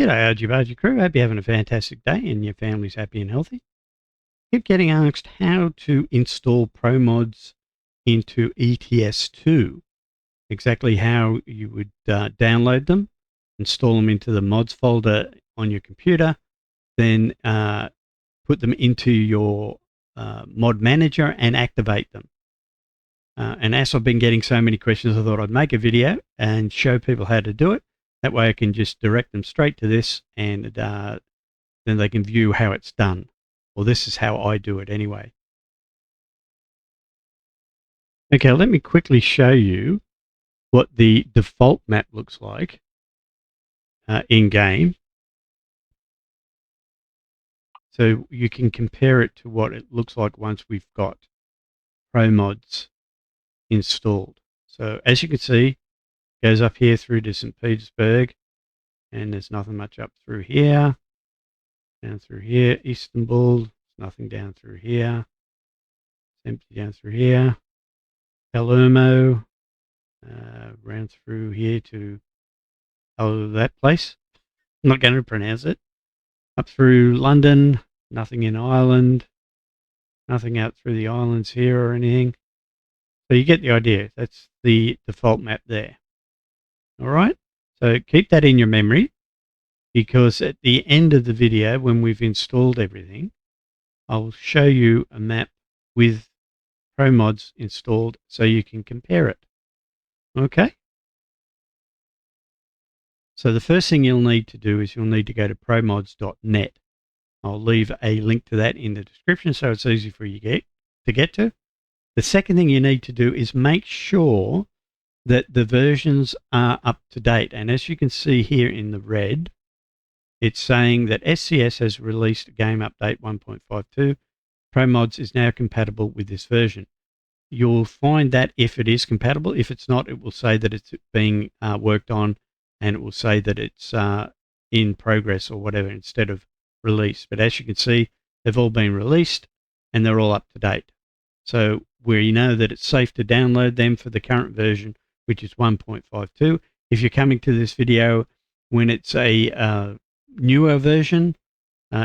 G'day, Argy crew. Hope you're having a fantastic day and your family's happy and healthy. Keep getting asked how to install Promods into ETS2. Exactly how you would download them, install them into the mods folder on your computer, then put them into your mod manager and activate them. And as I've been getting so many questions, I thought I'd make a video and show people how to do it. That way I can just direct them straight to this, and then they can view how it's done. Well, this is how I do it anyway. Okay, let me quickly show you what the default map looks like in-game. So you can compare it to what it looks like once we've got Promods installed. So as you can see, goes up here through to St. Petersburg, and there's nothing much up through here. Down through here, Istanbul, nothing down through here. It's empty down through here. Palermo, round through here to that place. I'm not going to pronounce it. Up through London, nothing in Ireland. Nothing out through the islands here or anything. So you get the idea. That's the default map there. All right, so keep that in your memory, because at the end of the video, when we've installed everything, I'll show you a map with Promods installed so you can compare it. Okay? So the first thing you'll need to do is you'll need to go to promods.net. I'll leave a link to that in the description so it's easy for you to get to. The second thing you need to do is make sure that the versions are up to date. And as you can see here in the red, it's saying that SCS has released a game update 1.52. Promods is now compatible with this version. You'll find that if it is compatible. If it's not, it will say that it's being worked on, and it will say that it's in progress or whatever instead of released. But as you can see, they've all been released and they're all up to date. So we know that it's safe to download them for the current version, which is 1.52. If you're coming to this video when it's a newer version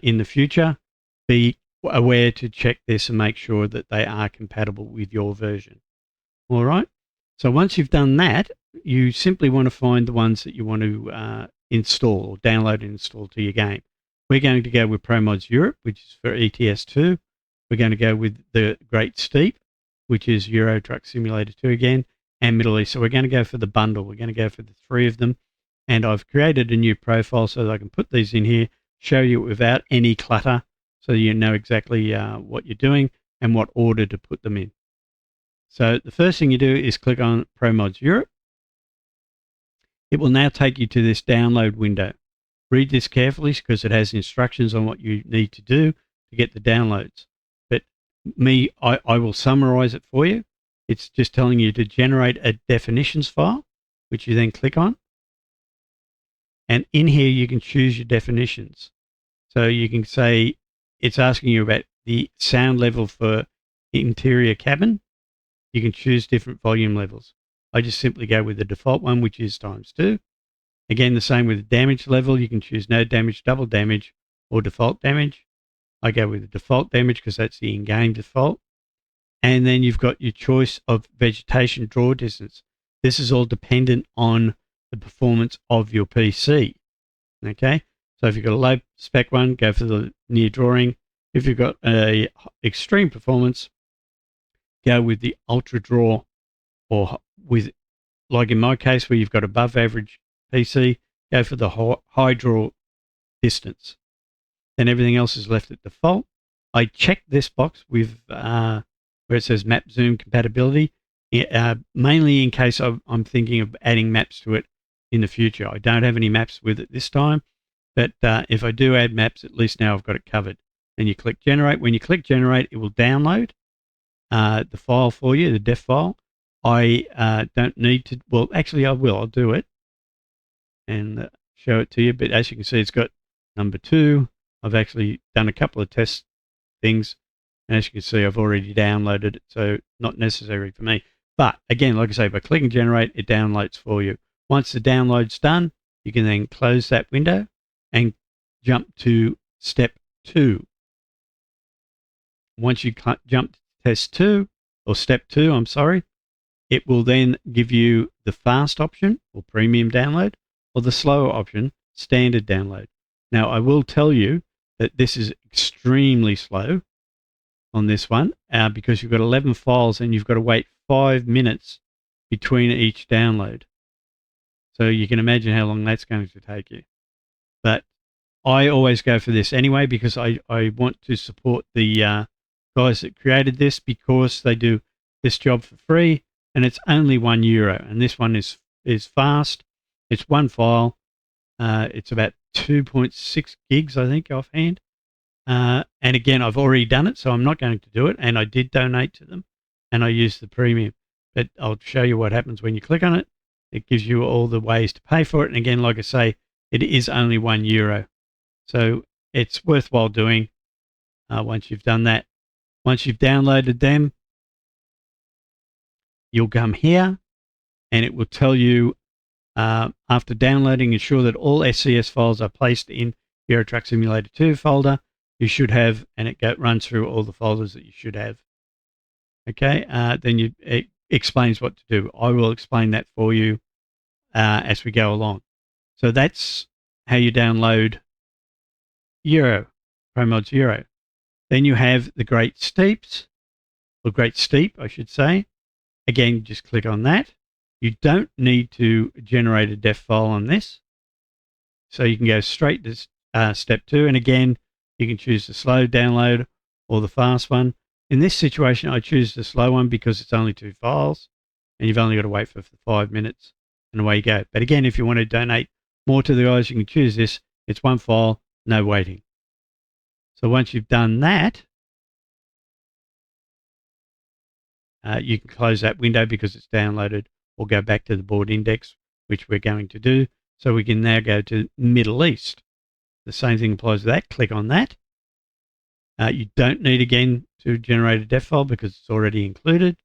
in the future, be aware to check this and make sure that they are compatible with your version. All right. So once you've done that, you simply want to find the ones that you want to install or download and install to your game. We're going to go with Promods Europe, which is for ETS2. We're going to go with the Great Steppe, which is Euro Truck Simulator 2 again, and Middle East. So we're going to go for the bundle. We're going to go for the three of them. And I've created a new profile so that I can put these in here, show you without any clutter, so you know exactly what you're doing and what order to put them in. So the first thing you do is click on Promods Europe. It will now take you to this download window. Read this carefully because it has instructions on what you need to do to get the downloads. But I will summarize it for you. It's just telling you to generate a definitions file, which you then click on. And in here, you can choose your definitions. So you can say, it's asking you about the sound level for interior cabin. You can choose different volume levels. I just simply go with the default one, which is ×2. Again, the same with the damage level. You can choose no damage, double damage, or default damage. I go with the default damage because that's the in-game default. And then you've got your choice of vegetation draw distance. This is all dependent on the performance of your PC. Okay, so if you've got a low spec one, go for the near drawing. If you've got a extreme performance, go with the ultra draw, or with, like in my case, where you've got above average PC, go for the high draw distance. Then everything else is left at default. I checked this box with where it says map zoom compatibility, mainly in case I'm thinking of adding maps to it in the future. I don't have any maps with it this time, but if I do add maps, at least now I've got it covered. Then you click generate. When you click generate, it will download the file for you, the def file. I don't need to, well, actually I will, I'll do it and show it to you. But as you can see, it's got number 2. I've actually done a couple of test things. And as you can see, I've already downloaded it, so not necessary for me. But again, like I say, by clicking generate, it downloads for you. Once the download's done, you can then close that window and jump to step 2. Once you jump to test 2, or step 2, I'm sorry, it will then give you the fast option, or premium download, or the slower option, standard download. Now, I will tell you that this is extremely slow on this one because you've got 11 files and you've got to wait 5 minutes between each download. So you can imagine how long that's going to take you. But I always go for this anyway because I want to support the guys that created this because they do this job for free and it's only €1. And this one is fast. It's one file. It's about 2.6 gigs, I think, offhand. And again, I've already done it, so I'm not going to do it. And I did donate to them and I used the premium. But I'll show you what happens when you click on it. It gives you all the ways to pay for it. And again, like I say, it is only €1. So it's worthwhile doing once you've done that. Once you've downloaded them, you'll come here and it will tell you after downloading, ensure that all SCS files are placed in Euro Truck Simulator 2 folder. You should have, and it runs through all the folders that you should have. Okay, then it explains what to do. I will explain that for you as we go along. So that's how you download Promods Euro. Then you have the Great Steeps, or Great Steep, I should say. Again, just click on that. You don't need to generate a def file on this. So you can go straight to step 2. And again, you can choose the slow download or the fast one. In this situation, I choose the slow one because it's only 2 files and you've only got to wait for 5 minutes and away you go. But again, if you want to donate more to the guys, you can choose this. It's 1 file, no waiting. So once you've done that, you can close that window because it's downloaded or go back to the board index, which we're going to do. So we can now go to Middle East. The same thing applies to that. Click on that. You don't need, again, to generate a def file because it's already included.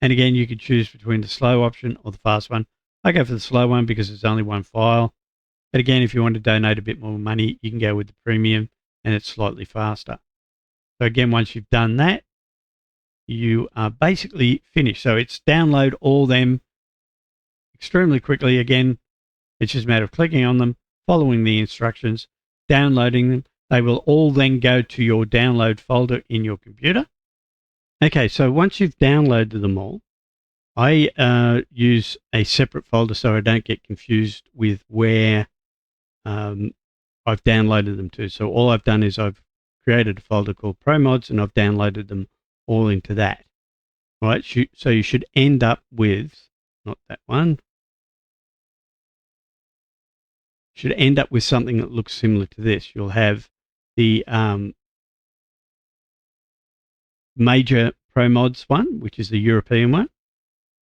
And again, you can choose between the slow option or the fast one. I go for the slow one because it's only 1 file. But again, if you want to donate a bit more money, you can go with the premium and it's slightly faster. So again, once you've done that, you are basically finished. So it's download all them extremely quickly. Again, it's just a matter of clicking on them, following the instructions, downloading them. They will all then go to your download folder in your computer. Okay, so once you've downloaded them all, I use a separate folder so I don't get confused with where I've downloaded them to. So all I've done is I've created a folder called Promods and I've downloaded them all into that. Right, so you should end up with, not that one, should end up with something that looks similar to this. You'll have the major Promods one, which is the European one,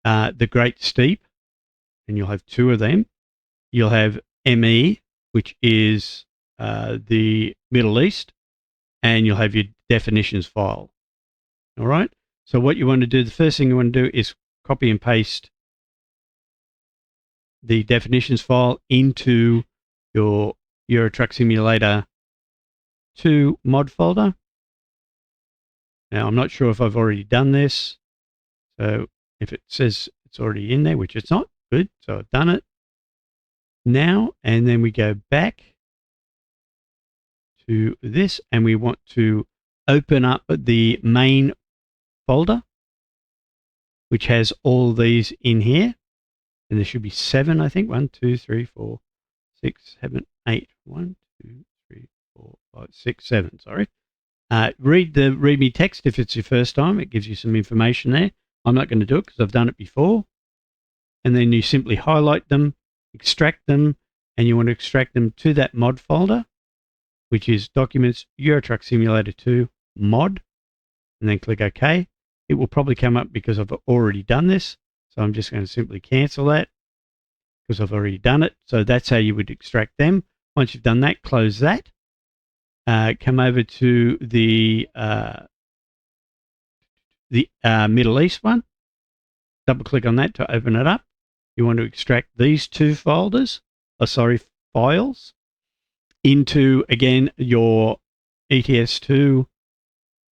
the Great Steep, and you'll have 2 of them. You'll have ME, which is the Middle East, and you'll have your definitions file. All right. So what you want to do, the first thing you want to do is copy and paste the definitions file into your Euro Truck Simulator 2 mod folder. Now, I'm not sure if I've already done this. So if it says it's already in there, which it's not, good. So I've done it now. And then we go back to this and we want to open up the main folder, which has all these in here. And there should be 7, I think. 1, 2, 3, 4, 6, 7, 8. 1, 2, 3, 4, 5, 6, 7. Sorry. Read the README text if it's your first time. It gives you some information there. I'm not going to do it because I've done it before. And then you simply highlight them, extract them, and you want to extract them to that mod folder, which is Documents Euro Truck Simulator 2 Mod. And then click OK. It will probably come up because I've already done this. So I'm just going to simply cancel that because I've already done it. So that's how you would extract them. Once you've done that, close that. Come over to the Middle East one. Double click on that to open it up. You want to extract these 2 folders. Files. into, again, your ETS2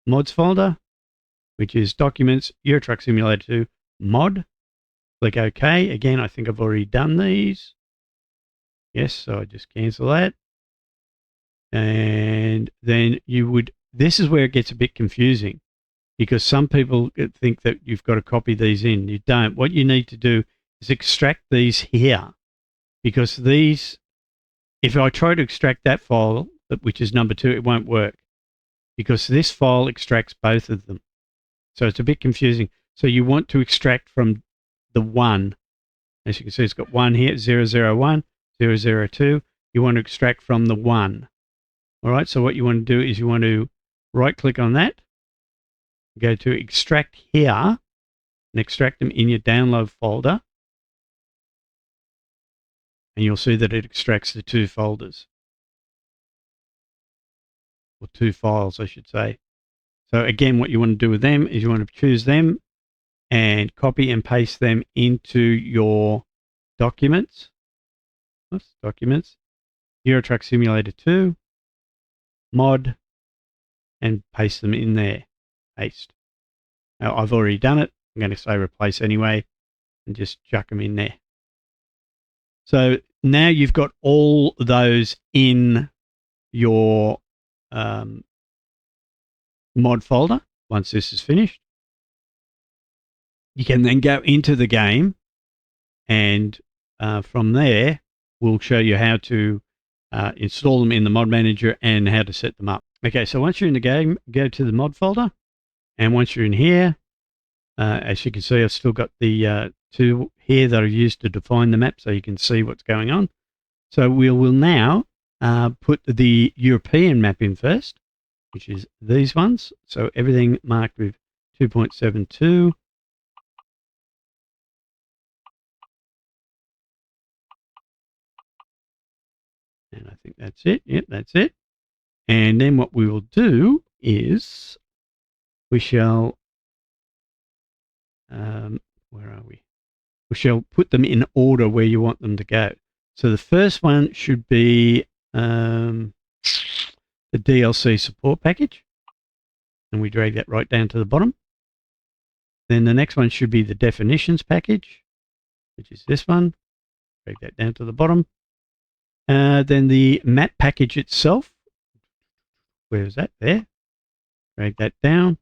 mods folder, which is Documents, Euro Truck Simulator 2 mod. Click OK. Again, I think I've already done these. Yes, so I just cancel that. And then this is where it gets a bit confusing, because some people think that you've got to copy these in. You don't. What you need to do is extract these here, because these, if I try to extract that file, which is number 2, it won't work, because this file extracts both of them. So it's a bit confusing. So you want to extract from the 1. As you can see, it's got 1 here, 001, 002. You want to extract from the 1. All right, so what you want to do is you want to right-click on that, go to Extract Here, and extract them in your download folder. And you'll see that it extracts the 2 folders. Or 2 files, I should say. So again, what you want to do with them is you want to choose them and copy and paste them into your documents. Oops, documents. Euro Truck Simulator 2 mod, and paste them in there. Paste. Now I've already done it. I'm going to say replace anyway and just chuck them in there. So now you've got all those in your mod folder. Once this is finished, you can then go into the game, and from there we'll show you how to install them in the mod manager and how to set them up. Okay, so once you're in the game, go to the mod folder, and once you're in here, as you can see, I've still got the 2 here that I've used to define the map so you can see what's going on. So we will now put the European map in first, which is these ones. So everything marked with 2.72. And I think that's it. Yep, that's it. And then what we will do is we shall, where are we? We shall put them in order where you want them to go. So the first one should be the DLC support package. And we drag that right down to the bottom. Then the next one should be the definitions package, which is this one. Drag that down to the bottom. Then the map package itself. Where is that? There. Drag that down.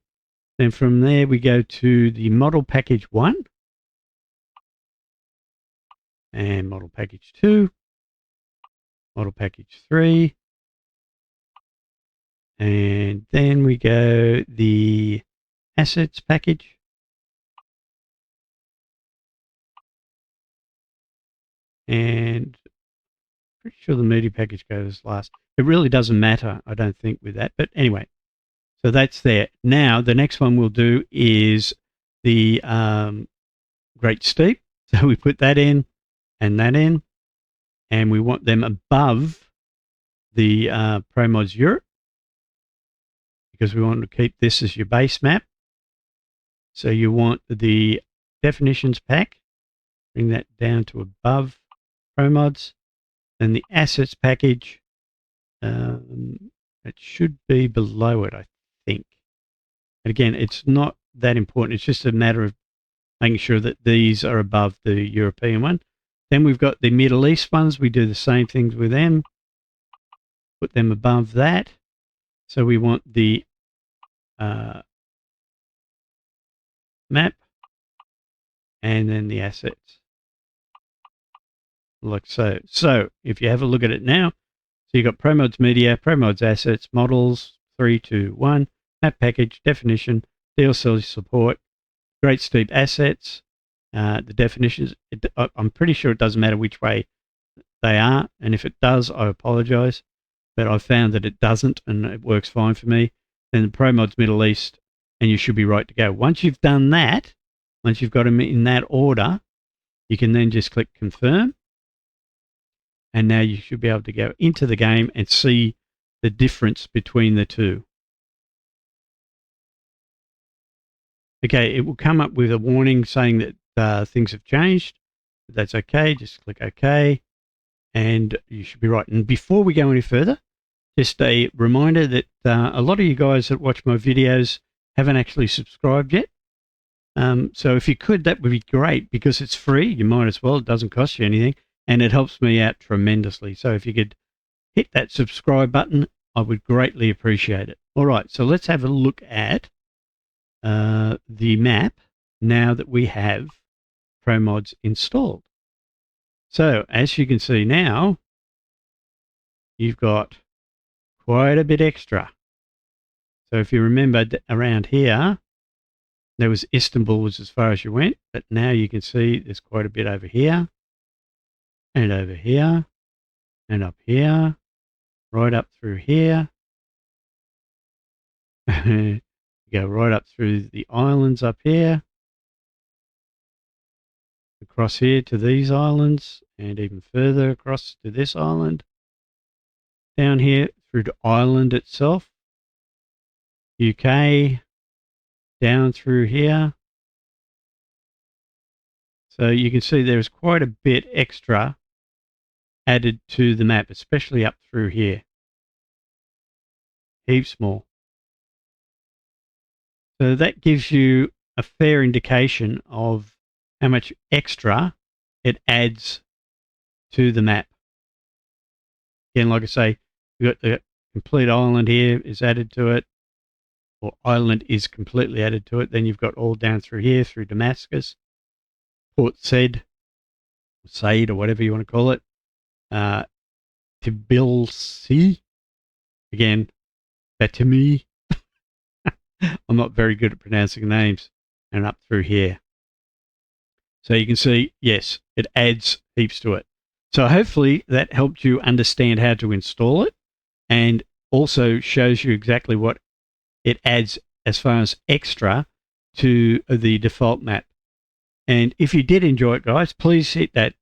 Then from there we go to the model package 1. And model package 2. Model package 3. And then we go the assets package. And pretty sure the media package goes last. It really doesn't matter, I don't think, with that. But anyway, so that's there. Now, the next one we'll do is the Great Steppe. So we put that in and that in. And we want them above the Promods Europe, because we want to keep this as your base map. So you want the definitions pack. Bring that down to above Promods. Then the assets package, it should be below it, I think. And again, it's not that important. It's just a matter of making sure that these are above the European one. Then we've got the Middle East ones. We do the same things with them. Put them above that. So we want the map and then the assets, like so. So if you have a look at it now, so you've got Promods Media, Promods Assets, Models, 3, 2, 1, Map Package, Definition, DLC Support, Great Steppe Assets, the definitions. I'm pretty sure it doesn't matter which way they are, and if it does, I apologize, but I found that it doesn't, and it works fine for me. Then the Promods Middle East, and you should be right to go. Once you've done that, once you've got them in that order, you can then just click Confirm. And now you should be able to go into the game and see the difference between the two. Okay, it will come up with a warning saying that things have changed. But that's okay. Just click OK. and you should be right. And before we go any further, just a reminder that a lot of you guys that watch my videos haven't actually subscribed yet. So if you could, that would be great, because it's free. You might as well. It doesn't cost you anything, and it helps me out tremendously. So if you could hit that subscribe button, I would greatly appreciate it. All right, so let's have a look at the map now that we have Promods installed. So as you can see now, you've got quite a bit extra. So if you remember around here, there was Istanbul was as far as you went, but now you can see there's quite a bit over here, and over here, and up here, right up through here. You go right up through the islands up here, across here to these islands, and even further across to this island, down here through to Ireland itself, UK, down through here. So you can see there's quite a bit extra added to the map, especially up through here. Heaps more. So that gives you a fair indication of how much extra it adds to the map. Again, like I say, you've got the complete island here is added to it, or island is completely added to it. Then you've got all down through here, through Damascus, Port Said, or whatever you want to call it, Tbilisi, again, Batumi. I'm not very good at pronouncing names, and up through here. So you can see, yes, it adds heaps to it. So hopefully that helped you understand how to install it, and also shows you exactly what it adds as far as extra to the default map. And if you did enjoy it, guys, please hit that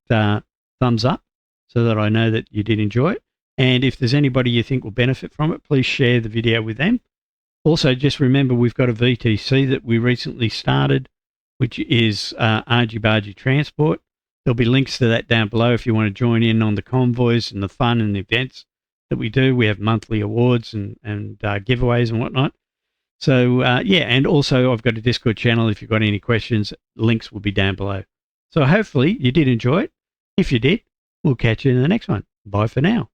thumbs up so that I know that you did enjoy it. And if there's anybody you think will benefit from it, please share the video with them. Also, just remember we've got a VTC that we recently started, which is Argy Bargy Transport. There'll be links to that down below if you want to join in on the convoys and the fun and the events that we do. We have monthly awards and giveaways and whatnot. So, yeah, and also I've got a Discord channel. If you've got any questions, links will be down below. So hopefully you did enjoy it. If you did, we'll catch you in the next one. Bye for now.